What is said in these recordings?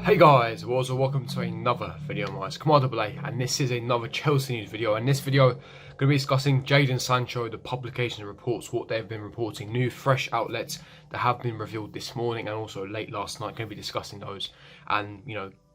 Hey guys, welcome to another video of mine. It's Commander Blay, and this is another Chelsea news video. In this video, going to be discussing Jadon Sancho, the publication reports, what they've been reporting, new fresh outlets that have been revealed this morning and also late last night. Going to be discussing those and,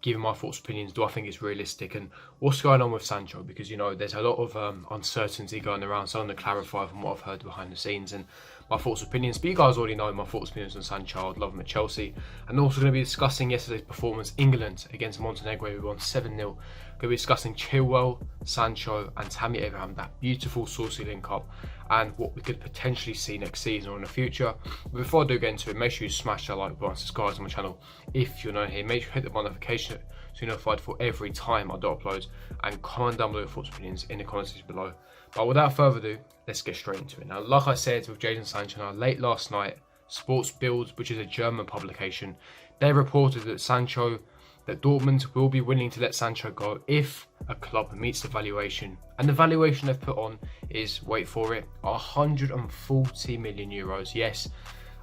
giving my thoughts, opinions. Do I think it's realistic and what's going on with Sancho? Because, there's a lot of uncertainty going around. So I'm going to clarify from what I've heard behind the scenes and my thoughts, opinions. But you guys already know my thoughts, opinions on Sancho. I'd love him at Chelsea. And also going to be discussing yesterday's performance, England against Montenegro. We won 7-0. Going to be discussing Chilwell, Sancho and Tammy Abraham, that beautiful saucy link up, and what we could potentially see next season or in the future. But before I do get into it, make sure you smash that like button, subscribe to my channel if you're not here. Make sure you hit the notification so you're notified for every time I do upload, and comment down below your thoughts, opinions in the comments section below. But without further ado, let's get straight into it. Now, like I said with Jadon Sancho, late last night, Sports Bild, which is a German publication, they reported that Dortmund will be willing to let Sancho go if a club meets the valuation. And the valuation they've put on is, wait for it, 140 million euros. Yes,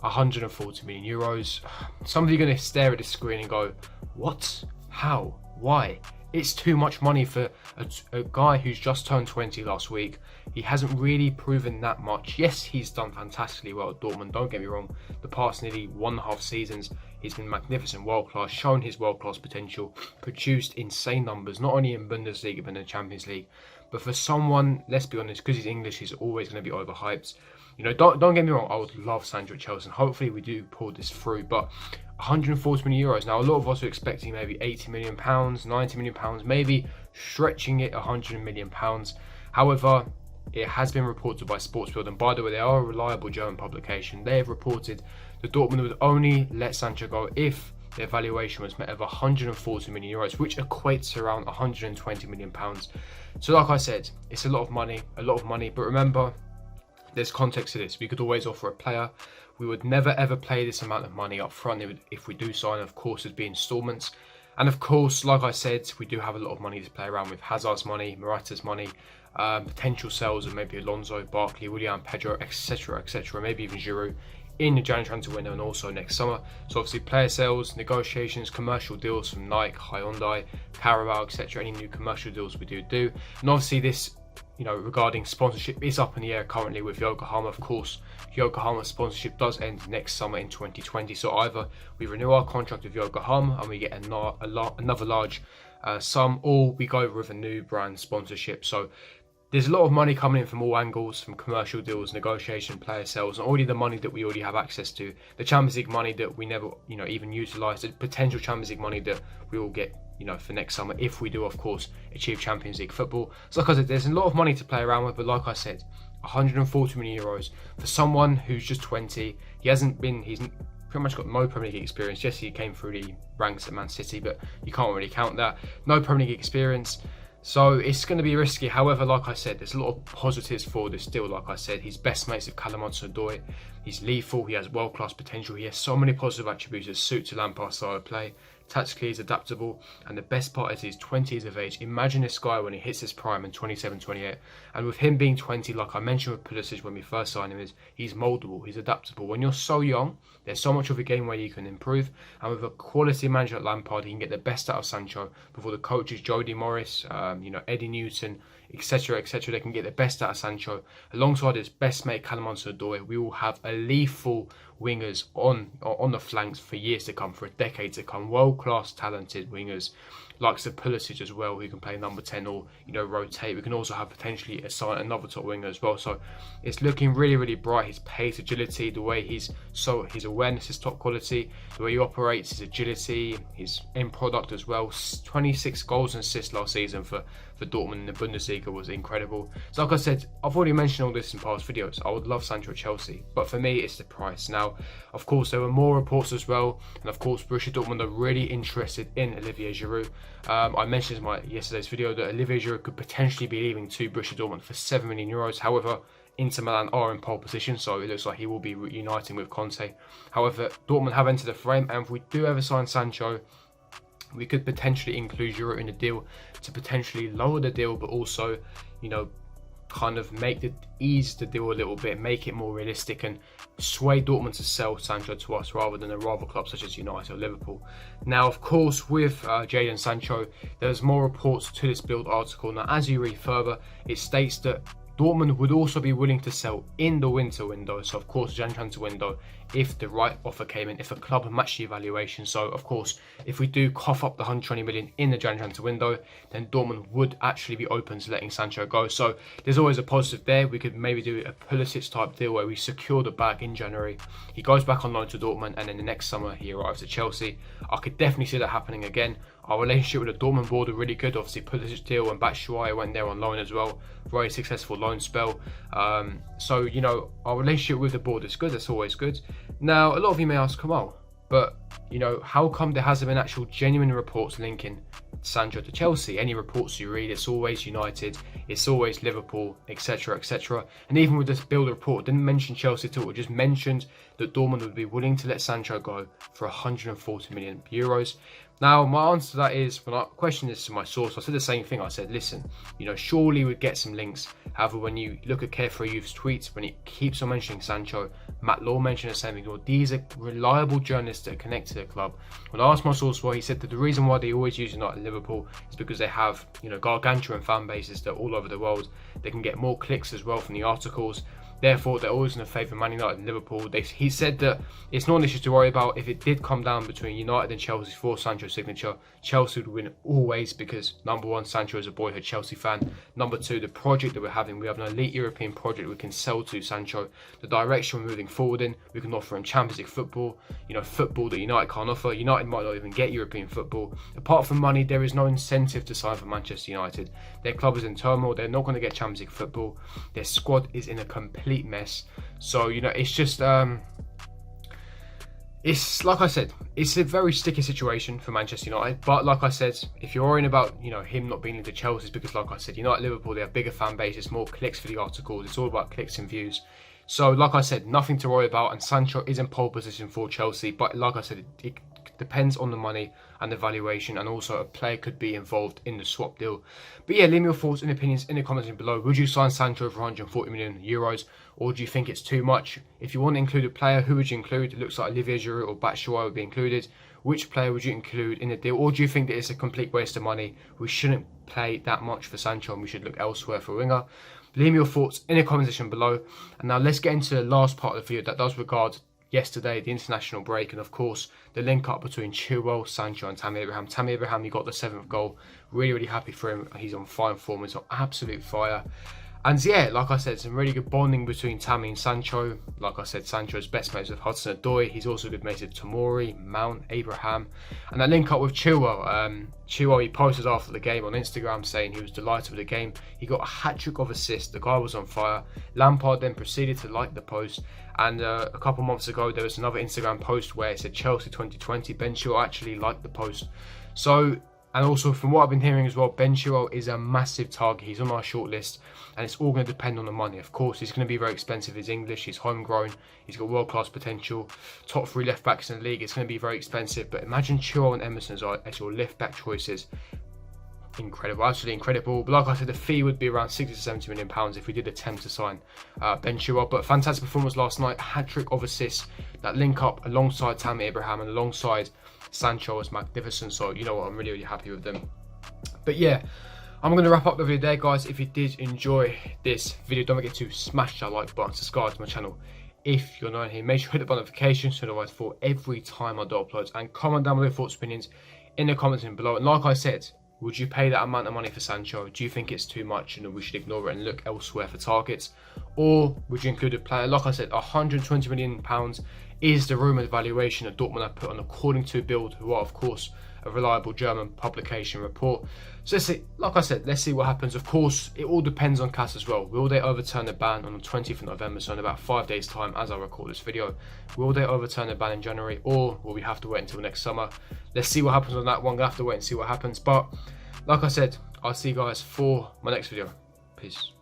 140 million euros. Some of you are going to stare at the screen and go, what? How? Why? It's too much money for a guy who's just turned 20 last week. He hasn't really proven that much. Yes, he's done fantastically well at Dortmund, don't get me wrong. The past nearly 1.5 seasons, he's been magnificent, world-class, shown his world-class potential, produced insane numbers, not only in Bundesliga but in the Champions League. But for someone, let's be honest, because he's English, he's always going to be overhyped. Don't get me wrong, I would love Sancho at Chelsea, and hopefully we do pull this through, but 140 million euros. Now, a lot of us are expecting maybe 80 million pounds, 90 million pounds, maybe stretching it 100 million pounds. However, it has been reported by Sports Bild, and by the way, they are a reliable German publication. They have reported that Dortmund would only let Sancho go if their valuation was met of 140 million euros, which equates to around 120 million pounds. So like I said, it's a lot of money, but remember, there's context to this. We could always offer a player. We would never ever pay this amount of money up front if we do sign. Of course, it'd be installments. And of course, like I said, we do have a lot of money to play around with. Hazard's money, Morata's money, potential sales of maybe Alonso, Barkley, Willian, Pedro, etc., maybe even Giroud in the January transfer window and also next summer. So obviously player sales, negotiations, commercial deals from Nike, Hyundai, Carabao, etc. Any new commercial deals we do. And obviously this, regarding sponsorship is up in the air currently with Yokohama. Of course, Yokohama's sponsorship does end next summer in 2020. So either we renew our contract with Yokohama and we get another large sum, or we go with a new brand sponsorship. So there's a lot of money coming in from all angles, from commercial deals, negotiation, player sales, and already the money that we already have access to, the Champions League money that we never, even utilise, the potential Champions League money that we will get, for next summer if we do, of course, achieve Champions League football. So like I said, there's a lot of money to play around with, but like I said, 140 million euros for someone who's just 20. He's pretty much got no Premier League experience. Yes, he came through the ranks at Man City, but you can't really count that. No Premier League experience. So it's going to be risky. However, like I said, there's a lot of positives for this deal. Like I said, he's best mates with Callum Hudson-Odoi. He's lethal. He has world-class potential. He has so many positive attributes that suit to Lampard's style of play. Tactically, he's adaptable, and the best part is he's 20 years of age. Imagine this guy when he hits his prime in 27, 28. And with him being 20, like I mentioned with Pulisic when we first signed him, he's moldable, he's adaptable. When you're so young, there's so much of a game where you can improve. And with a quality manager like Lampard, he can get the best out of Sancho. Before the coaches, Jody Morris, Eddie Newton, etc., they can get the best out of Sancho. Alongside his best mate, Callum Hudson-Odoi, we will have a lethal wingers on the flanks for years to come, for a decade to come. World-class talented wingers, like Pulisic as well, who can play number 10 or rotate. We can also have potentially assign another top winger as well. So it's looking really, really bright. His pace, agility, the way his awareness is top quality, the way he operates, his agility, his end product as well. 26 goals and assists last season for Dortmund in the Bundesliga was incredible. So like I said, I've already mentioned all this in past videos. I would love Sancho at Chelsea, but for me it's the price. Now, of course, there were more reports as well, and of course Borussia Dortmund are really interested in Olivier Giroud. I mentioned in yesterday's video that Olivier Giroud could potentially be leaving to Borussia Dortmund for 7 million euros. However, Inter Milan are in pole position, so it looks like he will be reuniting with Conte. However, Dortmund have entered the frame, and if we do ever sign Sancho, we could potentially include Giroud in the deal to potentially lower the deal, but also, kind of ease the deal a little bit, make it more realistic, and sway Dortmund to sell Sancho to us rather than a rival club such as United or Liverpool. Now, of course, with Jadon Sancho, there's more reports to this Bild article. Now, as you read further, it states that Dortmund would also be willing to sell in the winter window, so of course January transfer window, if the right offer came in, if a club matched the evaluation. So of course, if we do cough up the 120 million in the January transfer window, then Dortmund would actually be open to letting Sancho go. So there's always a positive there. We could maybe do a Pulisic type deal where we secure the bag in January, he goes back on loan to Dortmund, and then the next summer he arrives at Chelsea. I could definitely see that happening again. Our relationship with the Dortmund board are really good. Obviously, Pulisic deal and Batshuayi went there on loan as well. Very successful loan spell. So, you know, our relationship with the board is good. That's always good. Now, a lot of you may ask, Kamal, but, you know, how come there hasn't been actual genuine reports linking Sancho to Chelsea? Any reports you read, it's always United, it's always Liverpool, etc, etc. And even with this Bild report, it didn't mention Chelsea at all. It just mentioned that Dortmund would be willing to let Sancho go for 140 million euros. Now, my answer to that is, when I questioned this to my source, I said the same thing. I said, listen, you know, surely we'd get some links. However, when you look at Carefree Youth's tweets, when he keeps on mentioning Sancho, Matt Law mentioned the same thing. Well, these are reliable journalists that are connected to the club. When I asked my source why, he said that the reason why they always use United and Liverpool is because they have, you know, gargantuan fan bases that are all over the world. They can get more clicks as well from the articles. Therefore, they're always going to favour Man United and Liverpool. He said that it's not an issue to worry about. If it did come down between United and Chelsea for Sancho's signature, Chelsea would win always because, number one, Sancho is a boyhood Chelsea fan. Number two, the project that we're having, we have an elite European project we can sell to Sancho. The direction we're moving forward in, we can offer him Champions League football, you know, football that United can't offer. United might not even get European football. Apart from money, there is no incentive to sign for Manchester United. Their club is in turmoil. They're not going to get Champions League football. Their squad is in a complete mess. So, you know, it's just it's like I said, it's a very sticky situation for Manchester United. But like I said, if you're worrying about, you know, him not being into Chelsea, it's because, like I said, United, Liverpool, they have bigger fan base. It's more clicks for the articles. It's all about clicks and views. So, like I said, nothing to worry about. And Sancho is in pole position for Chelsea. But like I said, it depends on the money and the valuation, and also a player could be involved in the swap deal. But yeah, leave me your thoughts and opinions in the comments below. Would you sign Sancho for 140 million euros, or do you think it's too much? If you want to include a player, who would you include? It looks like Olivier Giroud or Batshuayi would be included. Which player would you include in the deal? Or do you think that it's a complete waste of money? We shouldn't pay that much for Sancho and we should look elsewhere for a winger. Leave me your thoughts in the comment section below. And now let's get into the last part of the video that does regard yesterday, the international break, and of course the link up between Chilwell, Sancho and Tammy Abraham. Tammy Abraham, he got the 7th goal. Really happy for him. He's on fine form. He's on absolute fire. And yeah, like I said, some really good bonding between Tammy and Sancho. Like I said, Sancho's best mates with Hudson-Odoi. He's also good mates with Tomori, Mount, Abraham. And that link up with Chilwell. Chilwell, he posted after the game on Instagram saying he was delighted with the game. He got a hat-trick of assists. The guy was on fire. Lampard then proceeded to like the post. And a couple months ago, there was another Instagram post where it said Chelsea 2020. Ben Chilwell actually liked the post. So, and also from what I've been hearing as well, Ben Chilwell is a massive target. He's on our shortlist, and it's all going to depend on the money. Of course, he's going to be very expensive. He's English, he's homegrown, he's got world-class potential. Top 3 left-backs in the league. It's going to be very expensive. But imagine Chilwell and Emerson as your left-back choices. Incredible, absolutely incredible. But like I said, the fee would be around 60 to 70 million pounds if we did attempt to sign Ben Chilwell. But fantastic performance last night, hat-trick of assists. That link up alongside Tammy Abraham and alongside Sancho was magnificent. So you know what, I'm really happy with them. But yeah, I'm going to wrap up the video there, guys. If you did enjoy this video, don't forget to smash that like button, subscribe to my channel if you're not here. Make sure to hit the notifications so otherwise for every time I do uploads, and comment down below your thoughts, opinions in the comments below. And like I said, would you pay that amount of money for Sancho? Do you think it's too much and we should ignore it and look elsewhere for targets? Or would you include a player? Like I said, £120 million is the rumoured valuation that Dortmund have put on, according to Bild, who are, of course, a reliable German publication report. So let's see, like I said, let's see what happens. Of course, it all depends on CAS as well. Will they overturn the ban on the 20th of November, so in about 5 days' time as I record this video? Will they overturn the ban in January, or will we have to wait until next summer? Let's see what happens on that one. We'll have to wait and see what happens. But like I said, I'll see you guys for my next video. Peace.